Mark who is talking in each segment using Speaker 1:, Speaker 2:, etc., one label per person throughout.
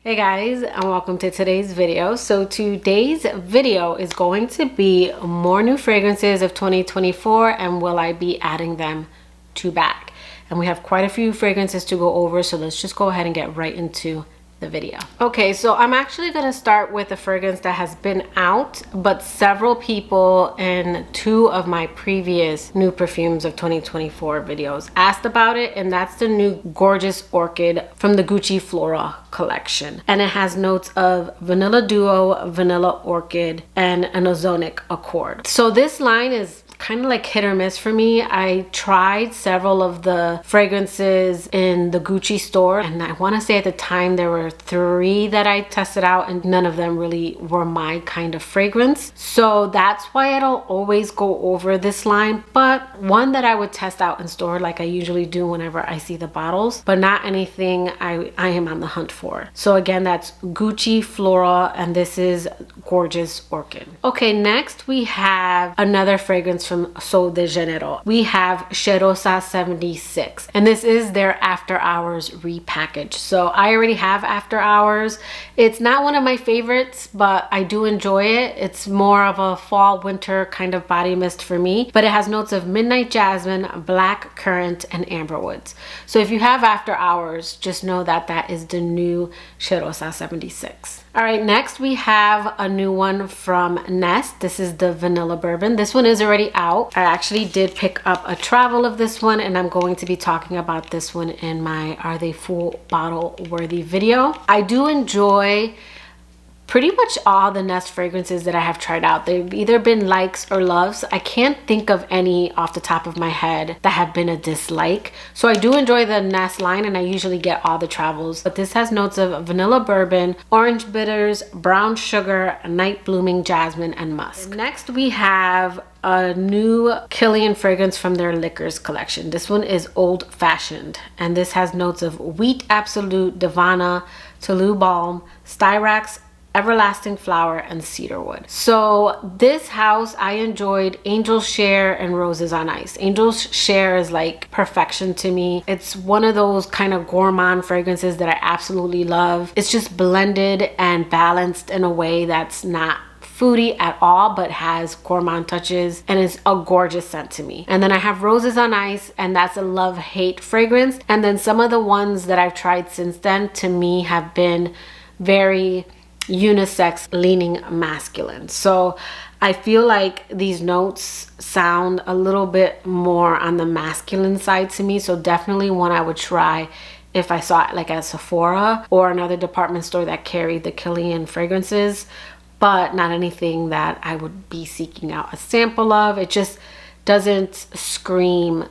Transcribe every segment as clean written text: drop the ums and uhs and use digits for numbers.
Speaker 1: Hey guys, and welcome to today's video. So today's video is going to be more new fragrances of 2024 and will I be adding them to bag. And we have quite a few fragrances to go over, so let's just go ahead and get right into the video. Okay, so I'm actually going to start with a fragrance that has been out, but several people in two of my previous new perfumes of 2024 videos asked about it, and that's the new Gorgeous Orchid from the Gucci Flora collection. And it has notes of Vanilla Duo, Vanilla Orchid, and an Ozonic Accord. So this line is kind of like hit or miss for me. I tried several of the fragrances in the Gucci store, and I want to say at the time there were 3 that I tested out and none of them really were my kind of fragrance. So that's why I don't always go over this line, but one that I would test out in store like I usually do whenever I see the bottles, but not anything I am on the hunt for. So again, that's Gucci Flora, and this is Gorgeous Orchid. Okay, next we have another fragrance from Sol de Janeiro. We have Cheirosa 76, and this is their After Hours repackaged. So I already have After Hours. It's not one of my favorites, but I do enjoy it. It's more of a fall winter kind of body mist for me, but it has notes of midnight jasmine, black currant, and amber woods. So if you have After Hours, just know that that is the new Cheirosa 76. All right, next we have a new one from Nest. This is the Vanilla Bourbon. This one is already out. I actually did pick up a travel of this one, and I'm going to be talking about this one in my Are They Full Bottle Worthy video. I do enjoy pretty much all the Nest fragrances that I have tried out. They've either been likes or loves. I can't think of any off the top of my head that have been a dislike. So I do enjoy the Nest line, and I usually get all the travels. But this has notes of vanilla bourbon, orange bitters, brown sugar, night blooming jasmine, and musk. And next we have a new Kilian fragrance from their Liquors collection. This one is Old Fashioned, and this has notes of Wheat Absolute, Divana, Toulouse Balm, Styrax, Everlasting Flower, and Cedarwood. So this house, I enjoyed Angel Share and Roses on Ice. Angel Share is like perfection to me. It's one of those kind of gourmand fragrances that I absolutely love. It's just blended and balanced in a way that's not foodie at all, but has gourmand touches, and it's a gorgeous scent to me. And then I have Roses on Ice, and that's a love-hate fragrance. And then some of the ones that I've tried since then to me have been very unisex, leaning masculine. So I feel like these notes sound a little bit more on the masculine side to me. So definitely one I would try if I saw it like at Sephora or another department store that carried the Kilian fragrances, but not anything that I would be seeking out a sample of. It just doesn't scream,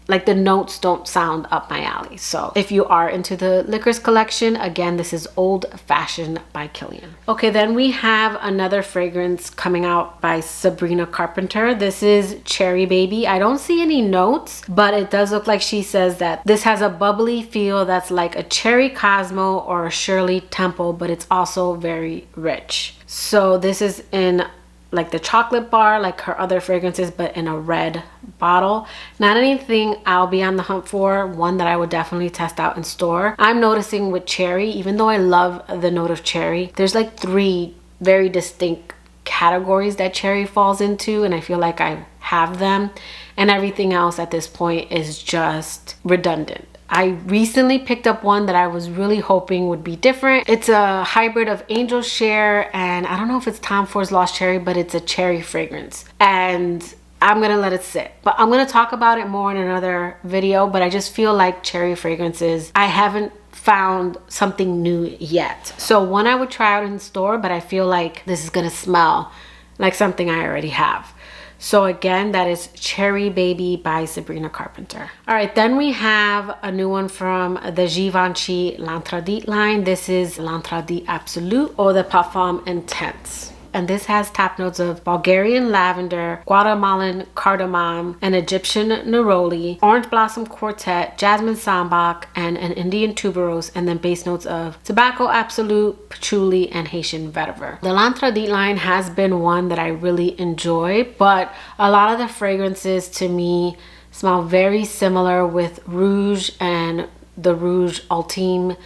Speaker 1: like the notes don't sound up my alley. So if you are into the Liquors collection, again, this is Old Fashioned by Kilian. Okay, then we have another fragrance coming out by Sabrina Carpenter. This is Cherry Baby. I don't see any notes, but it does look like she says that this has a bubbly feel that's like a Cherry Cosmo or a Shirley Temple, but it's also very rich. So this is in like the chocolate bar, like her other fragrances, but in a red bottle. Not anything I'll be on the hunt for, one that I would definitely test out in store. I'm noticing with cherry, even though I love the note of cherry, there's like 3 very distinct categories that cherry falls into, and I feel like I have them, and everything else at this point is just redundant. I recently picked up one that I was really hoping would be different. It's a hybrid of Angel Share and I don't know if it's Tom Ford's Lost Cherry, but it's a cherry fragrance. And I'm gonna let it sit. But I'm gonna talk about it more in another video, but I just feel like cherry fragrances, I haven't found something new yet. So one I would try out in the store, but I feel like this is gonna smell like something I already have. So again, that is Cherry Baby by Sabrina Carpenter. All right, then we have a new one from the Givenchy L'Interdit line. This is L'Interdit Absolute or the Parfum Intense. And this has top notes of Bulgarian lavender, Guatemalan cardamom, an Egyptian neroli, orange blossom quartet, jasmine sambac, and an Indian tuberose, and then base notes of tobacco absolute, patchouli, and Haitian vetiver. The L'Interdit line has been one that I really enjoy, but a lot of the fragrances to me smell very similar with Rouge and the Rouge Ultime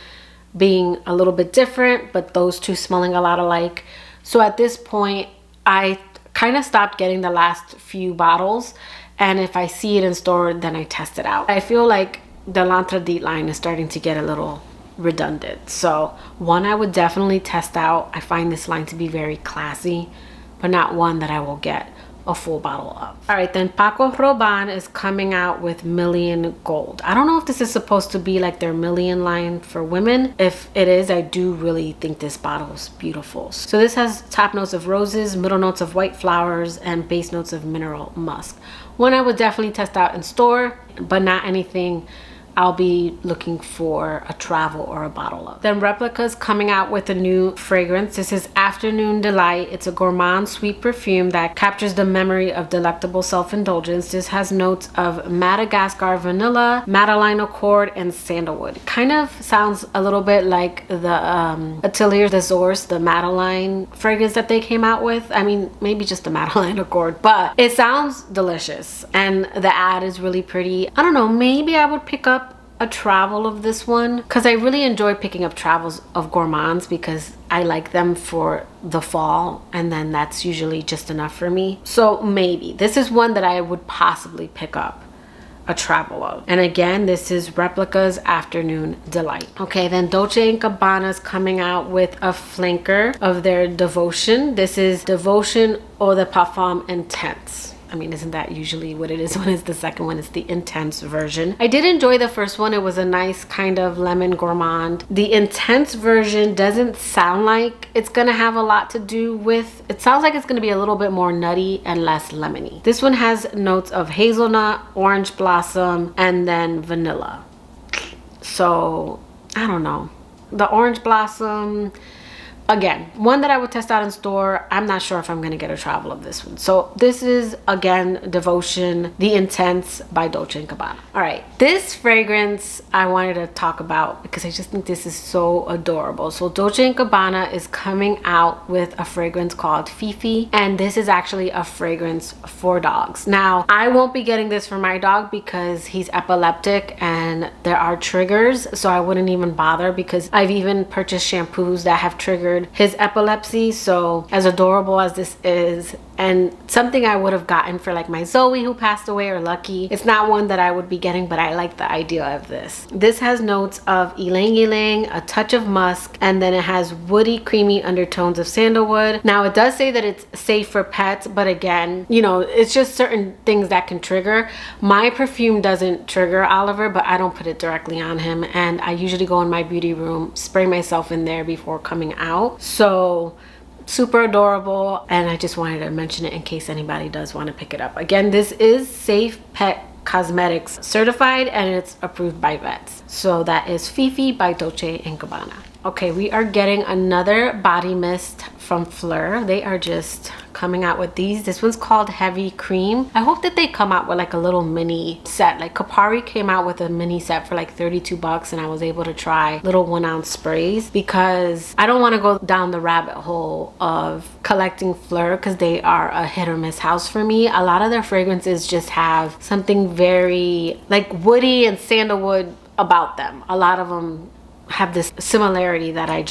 Speaker 1: being a little bit different, but those two smelling a lot alike. So at this point, I kind of stopped getting the last few bottles, and if I see it in store, then I test it out. I feel like the L'Interdit line is starting to get a little redundant. So one I would definitely test out. I find this line to be very classy, but not one that I will get a full bottle of. All right, then Paco Rabanne is coming out with Million Gold. I don't know if this is supposed to be like their Million line for women. If it is, I do really think this bottle is beautiful. So this has top notes of roses, middle notes of white flowers, and base notes of mineral musk. One I would definitely test out in store, but not anything I'll be looking for a travel or a bottle of. Then Replica's coming out with a new fragrance. This is Afternoon Delight. It's a gourmand sweet perfume that captures the memory of delectable self-indulgence. This has notes of Madagascar vanilla, Madeleine Accord, and sandalwood. Kind of sounds a little bit like the Atelier des Ors, the Madeleine fragrance that they came out with. I mean, maybe just the Madeleine Accord, but it sounds delicious and the ad is really pretty. I don't know, maybe I would pick up a travel of this one because I really enjoy picking up travels of gourmands because I like them for the fall, and then that's usually just enough for me. So maybe this is one that I would possibly pick up a travel of. And again, this is Replica's Afternoon Delight. Okay, then Dolce & Gabbana's coming out with a flanker of their Devotion. This is Devotion Eau de Parfum Intense. I mean, isn't that usually what it is when it's the second one? It's the intense version. I did enjoy the first one. It was a nice kind of lemon gourmand. The intense version doesn't sound like it's gonna have a lot to do with, it sounds like it's gonna be a little bit more nutty and less lemony. This one has notes of hazelnut, orange blossom, and then vanilla. So, I don't know. The orange blossom, again, one that I would test out in store. I'm not sure if I'm going to get a travel of this one. So this is, again, Devotion, The Intense by Dolce & Gabbana. All right, this fragrance I wanted to talk about because I just think this is so adorable. So Dolce & Gabbana is coming out with a fragrance called Fifi, and this is actually a fragrance for dogs. Now, I won't be getting this for my dog because he's epileptic and there are triggers, so I wouldn't even bother because I've even purchased shampoos that have triggered his epilepsy. So as adorable as this is, and something I would have gotten for like my Zoe who passed away, or Lucky, it's not one that I would be getting, but I like the idea of this. This has notes of ylang ylang, a touch of musk, and then it has woody creamy undertones of sandalwood. Now it does say that it's safe for pets, but again, you know, it's just certain things that can trigger. My perfume doesn't trigger Oliver, but I don't put it directly on him, and I usually go in my beauty room, spray myself in there before coming out. So super adorable, and I just wanted to mention it in case anybody does want to pick it up. Again, this is Safe Pet Cosmetics certified and it's approved by vets. So that is Fifi by Dolce & Gabbana. Okay, we are getting another body mist from Fleur. They are just coming out with these. This one's called Heavy Cream. I hope that they come out with like a little mini set. Like Kapari came out with a mini set for like 32 bucks, and I was able to try little 1 ounce sprays because I don't want to go down the rabbit hole of collecting Fleur because they are a hit or miss house for me. A lot of their fragrances just have something very like woody and sandalwood about them. A lot of them have this similarity that I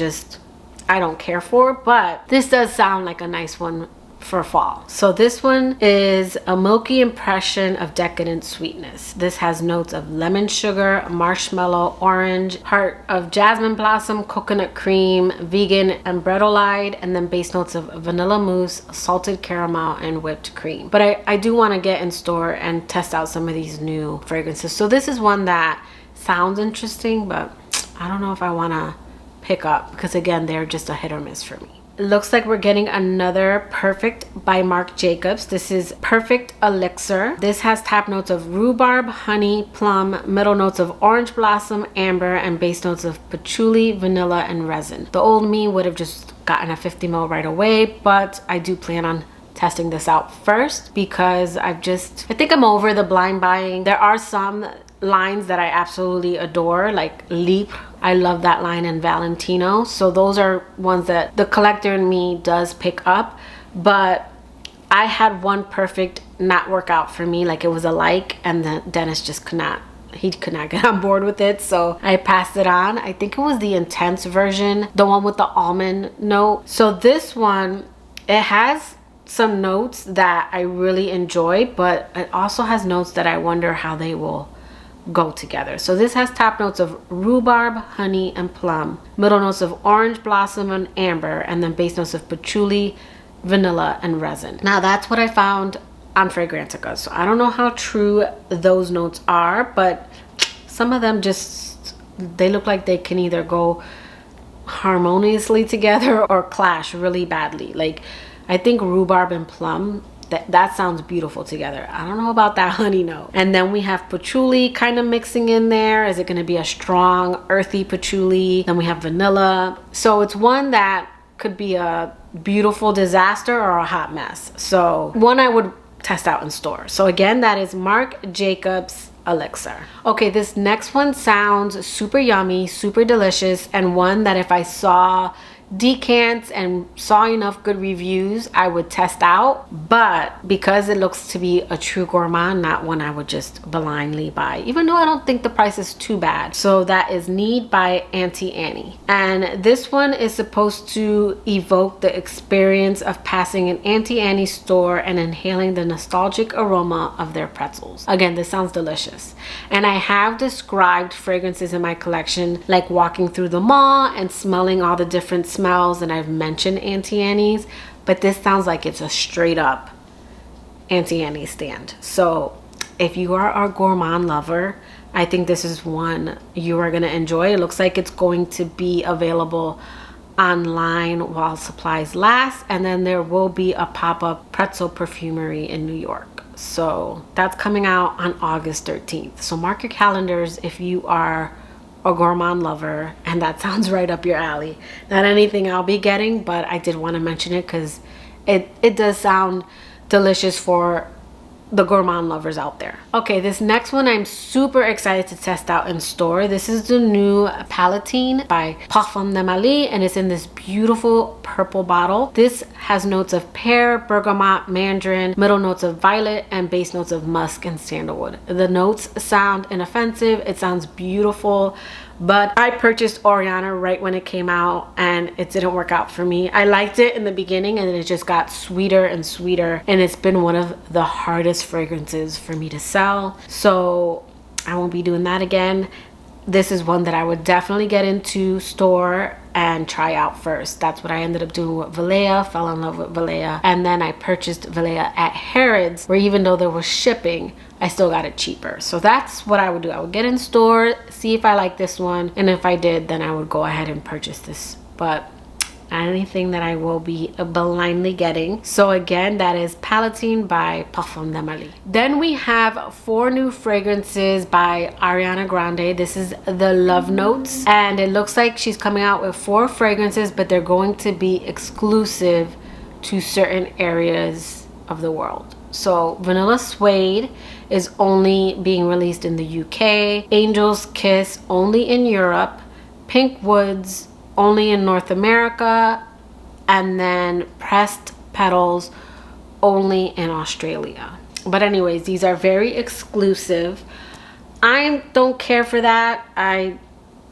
Speaker 1: don't care for, but this does sound like a nice one for fall. So this one is a milky impression of decadent sweetness. This has notes of lemon sugar, marshmallow, orange, heart of jasmine blossom, coconut cream, vegan and bretellide, and then base notes of vanilla mousse, salted caramel, and whipped cream. But I do want to get in store and test out some of these new fragrances. So this is one that sounds interesting, but I don't know if I want to pick up because again, they're just a hit or miss for me. It looks like we're getting another Perfect by Marc Jacobs. This is Perfect Elixir. This has top notes of rhubarb, honey, plum, middle notes of orange blossom, amber, and base notes of patchouli, vanilla, and resin. The old me would have just gotten a 50 ml right away, but I do plan on testing this out first because I think I'm over the blind buying. There are some lines that I absolutely adore, like Libre. I love that line, in Valentino. So those are ones that the collector in me does pick up. But I had one Perfect not work out for me. Like it was a like, and the dentist just could not he could not get on board with it, so I passed it on. I think it was the Intense version, the one with the almond note. So this one, it has some notes that I really enjoy, but it also has notes that I wonder how they will go together. So this has top notes of rhubarb, honey, and plum, middle notes of orange blossom and amber, and then base notes of patchouli, vanilla, and resin. Now that's what I found on Fragrantica, so I don't know how true those notes are, but some of them just, they look like they can either go harmoniously together or clash really badly. Like, I think rhubarb and plum, that sounds beautiful together. I don't know about that honey note. And then we have patchouli kind of mixing in there. Is it going to be a strong earthy patchouli? Then we have vanilla. So it's one that could be a beautiful disaster or a hot mess. So one I would test out in store. So again, that is Marc Jacobs Elixir. Okay, this next one sounds super yummy, super delicious, and one that if I saw decants and saw enough good reviews, I would test out. But because it looks to be a true gourmand, not one I would just blindly buy, even though I don't think the price is too bad. So that is Need by Auntie Annie, and this one is supposed to evoke the experience of passing an Auntie Annie store and inhaling the nostalgic aroma of their pretzels. Again, this sounds delicious, and I have described fragrances in my collection like walking through the mall and smelling all the different smells, and I've mentioned Auntie Annie's, but this sounds like it's a straight up Auntie Annie stand. So if you are a gourmand lover, I think this is one you are going to enjoy. It looks like it's going to be available online while supplies last, and then there will be a pop-up pretzel perfumery in New York. So that's coming out on August 13th. So mark your calendars if you are a gourmand lover, and that sounds right up your alley. Not anything I'll be getting, but I did want to mention it because it does sound delicious for the gourmand lovers out there. Okay, this next one I'm super excited to test out in store. This is the new Palatine by Parfums de Mali, and it's in this beautiful purple bottle. This has notes of pear, bergamot, mandarin, middle notes of violet, and base notes of musk and sandalwood. The notes sound inoffensive, it sounds beautiful, but I purchased Oriana right when it came out and it didn't work out for me. I liked it in the beginning and then it just got sweeter and sweeter, and it's been one of the hardest fragrances for me to sell, so I won't be doing that again. This is one that I would definitely get into store and try out first. That's what I ended up doing with Valleja. Fell in love with Valleja, and then I purchased Valleja at Harrods, where even though there was shipping, I still got it cheaper. So that's what I would do. I would get in store, see if I like this one, and if I did, then I would go ahead and purchase this. But not anything that I will be blindly getting. So again, that is Palatine by Parfums de Mali. Then we have 4 new fragrances by Ariana Grande. This is the Love Notes, and it looks like she's coming out with 4 fragrances, but they're going to be exclusive to certain areas of the world. So Vanilla Suede is only being released in the UK, Angel's Kiss only in Europe, Pink Woods only in North America, and then Pressed Petals only in Australia. But anyways, these are very exclusive. I don't care for that. I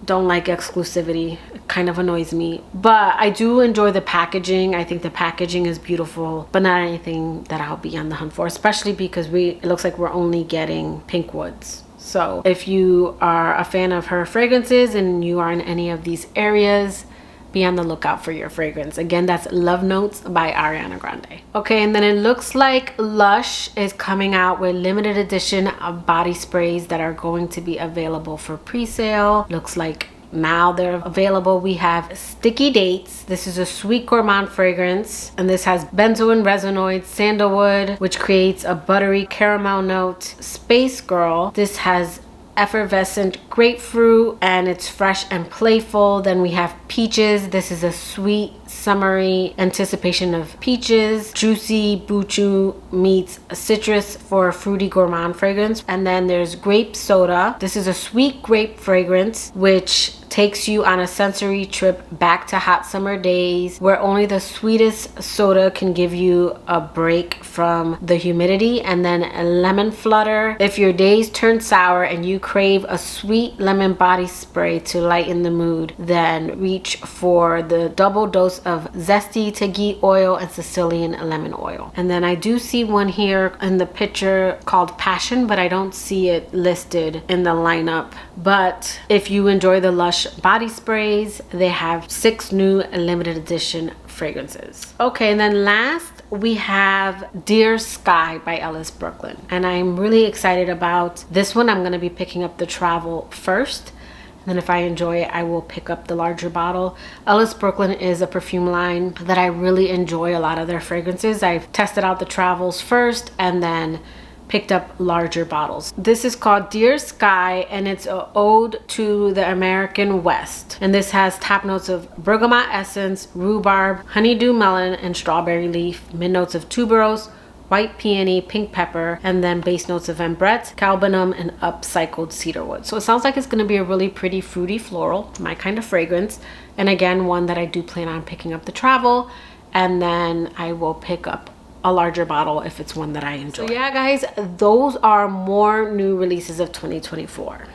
Speaker 1: don't like exclusivity. It kind of annoys me, but I do enjoy the packaging. I think the packaging is beautiful, but not anything that I'll be on the hunt for, especially because it looks like we're only getting Pink Woods. So if you are a fan of her fragrances and you are in any of these areas, be on the lookout for your fragrance. Again, that's Love Notes by Ariana Grande. Okay, and then it looks like Lush is coming out with limited edition of body sprays that are going to be available for pre-sale. Looks like now they're available. We have Sticky Dates. This is a sweet gourmand fragrance, and this has benzoin resinoid sandalwood, which creates a buttery caramel note. Space Girl, this has effervescent grapefruit and it's fresh and playful. Then we have Peaches. This is a sweet summery anticipation of peaches. Juicy BIJOU meets citrus for a fruity gourmand fragrance. And then there's Grape Soda. This is a sweet grape fragrance which takes you on a sensory trip back to hot summer days where only the sweetest soda can give you a break from the humidity. And then a lemon flutter. If your days turn sour and you crave a sweet lemon body spray to lighten the mood, then reach for the double dose of zesty ghee oil and Sicilian lemon oil. And then I do see one here in the picture called Passion, but I don't see it listed in the lineup. But if you enjoy the Lush body sprays, they have 6 new limited edition fragrances. Okay, and then last we have Dear Sky by Ellis Brooklyn, and I'm really excited about this one. I'm going to be picking up the travel first, and then if I enjoy it, I will pick up the larger bottle. Ellis Brooklyn is a perfume line that I really enjoy a lot of their fragrances. I've tested out the travels first and then picked up larger bottles. This is called Dear Sky, and it's an ode to the American West. And this has top notes of bergamot essence, rhubarb, honeydew melon, and strawberry leaf, mid notes of tuberose, white peony, pink pepper, and then base notes of ambrette, calbanum, and upcycled cedarwood. So it sounds like it's going to be a really pretty fruity floral, my kind of fragrance. And again, one that I do plan on picking up the travel, and then I will pick up a larger bottle if it's one that I enjoy. So yeah guys, those are more new releases of 2024.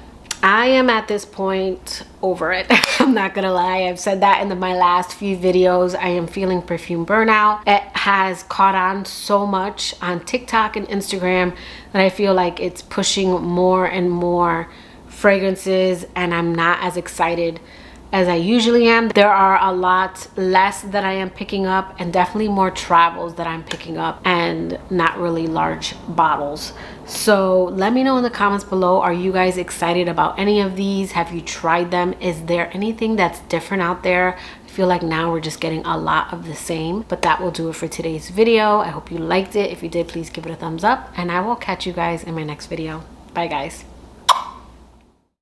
Speaker 1: I am at this point over it. I'm not gonna lie, I've said that in my last few videos. I am feeling perfume burnout. It has caught on so much on TikTok and Instagram that I feel like it's pushing more and more fragrances, and I'm not as excited as I usually am. There are a lot less that I am picking up, and definitely more travels that I'm picking up, and not really large bottles. So let me know in the comments below, are you guys excited about any of these? Have you tried them? Is there anything that's different out there? I feel like now we're just getting a lot of the same. But that will do it for today's video. I hope you liked it. If you did, please give it a thumbs up, and I will catch you guys in my next video. Bye guys.